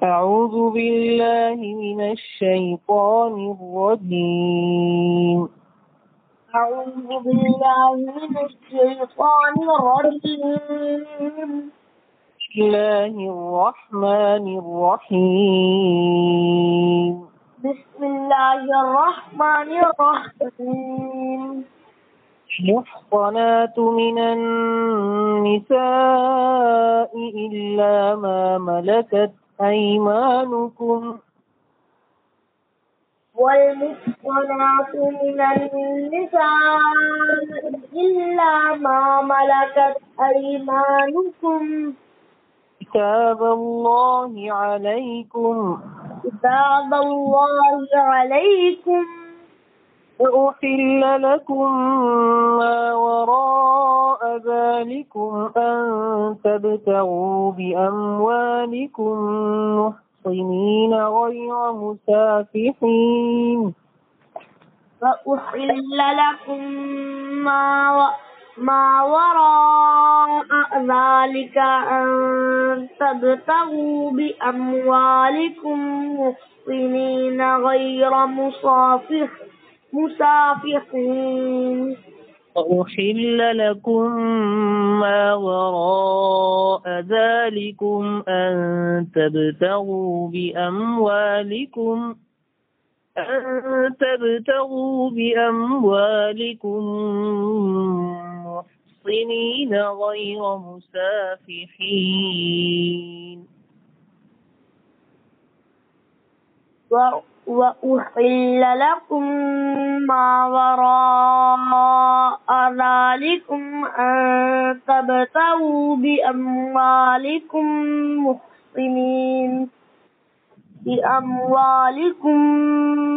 أعوذ بالله من الشيطان الرجيم. أعوذ بالله من الشيطان الرجيم. بسم الله الرحمن الرحيم. بسم الله الرحمن الرحيم. المحصنات من النساء إلا ما ملكت أيمانكم. والمحصنات من النساء إلا ما ملكت أيمانكم. كتاب الله عليكم. كتاب الله عليكم. وأحل لكم ما وراء ذلكم أن تبتغوا بأموالكم محصنين غير مسافحين. وأحل لكم ما وراء ذلك أن تبتغوا بأموالكم محصنين غير مسافحين. وأحل لكم ما وراء ذلكم أن تبتغوا بأموالكم محصنين غير مسافحين. وأحل لكم ما وراء ذلكم أن تبتغوا بأموالكم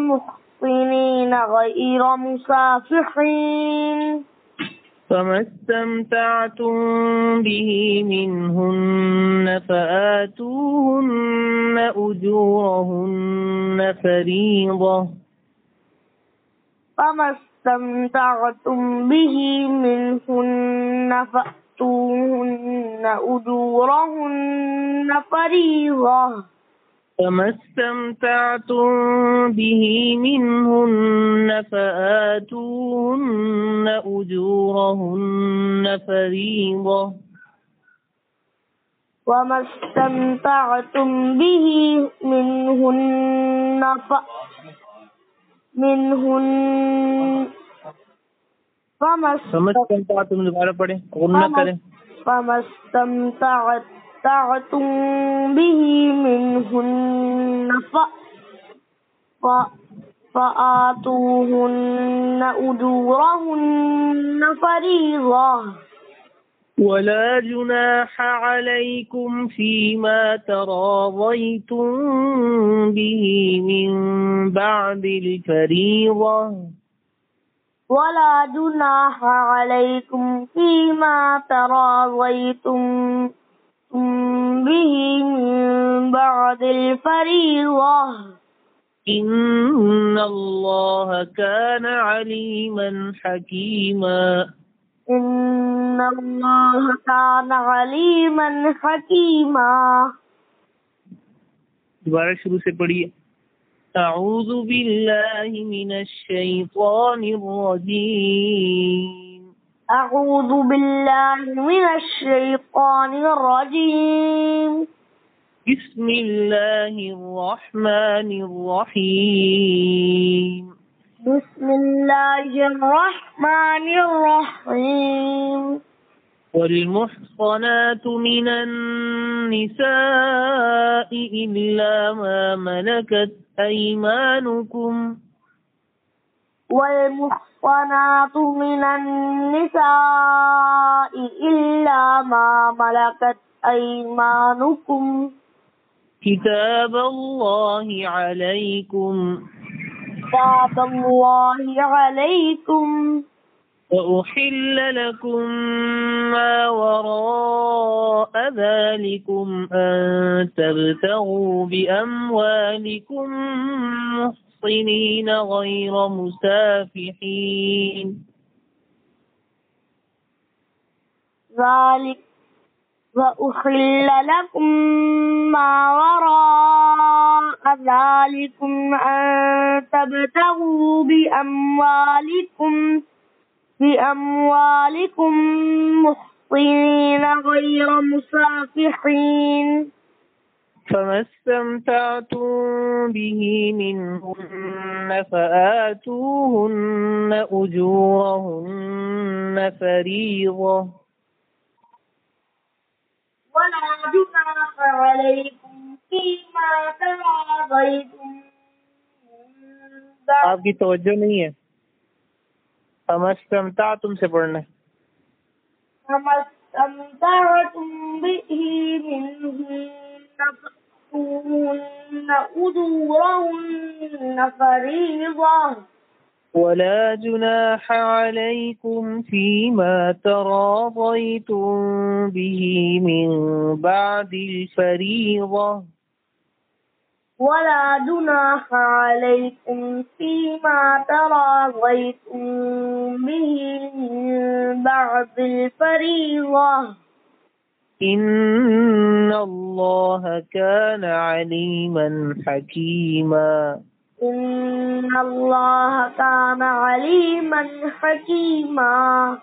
محصنين غير مسافحين. فما استمتعتم به منهن فآتوهن أجورهن فريضة. فما استمتعتم به منهن فآتوهن أجورهن فريضة. فما استمتعتم به منهن فآتوهن أجورهن فريضة. وما استمتعتم به منهن فما استمتعتم دوبارہ پڑھیں غنہ کریں. فما استمتعتم به منهن فآتوهن أجورهن فريضة. ولا جناح عليكم فيما تراضيتم به من بعد الفريضة. ولا جناح عليكم فيما تراضيتم به من بعد الفريضة. إن الله كان عليما حكيما. إن الله كان عليما حكيما. دوبارہ شروع سے پڑھیے. أعوذ بالله من الشيطان الرجيم. أعوذ بالله من الشيطان الرجيم. بسم الله الرحمن الرحيم. بسم الله الرحمن الرحيم. والمحصنات من النساء إلا ما ملكت أيمانكم. والمحصنات من النساء إلا ما ملكت أيمانكم. كتاب الله عليكم. كتاب الله عليكم. وأحل لكم ما وراء ذلكم أن تبتغوا بأموالكم محصنين غير مسافحين. ذلك وأحل لكم ما وراء ذلكم أن تبتغوا بأموالكم محصنين غير مسافحين فما استمتعتم به منهن فآتوهن أجورهن فريضة ولا جناح عليكم فيما تراضيتم آپ کی توجہ نہیں ہے. فما استمتعتم سے پڑھنا ہے. فما استمتعتم به منهن فآتوهن أجورهن فريضة ولا جناح عليكم فيما تراضيتم به من بعد الفريضة ولا جناح عليكم فيما تراضيتم به من بعد الفريضة إن الله كان عليما حكيما. إن الله كان عليما حكيما.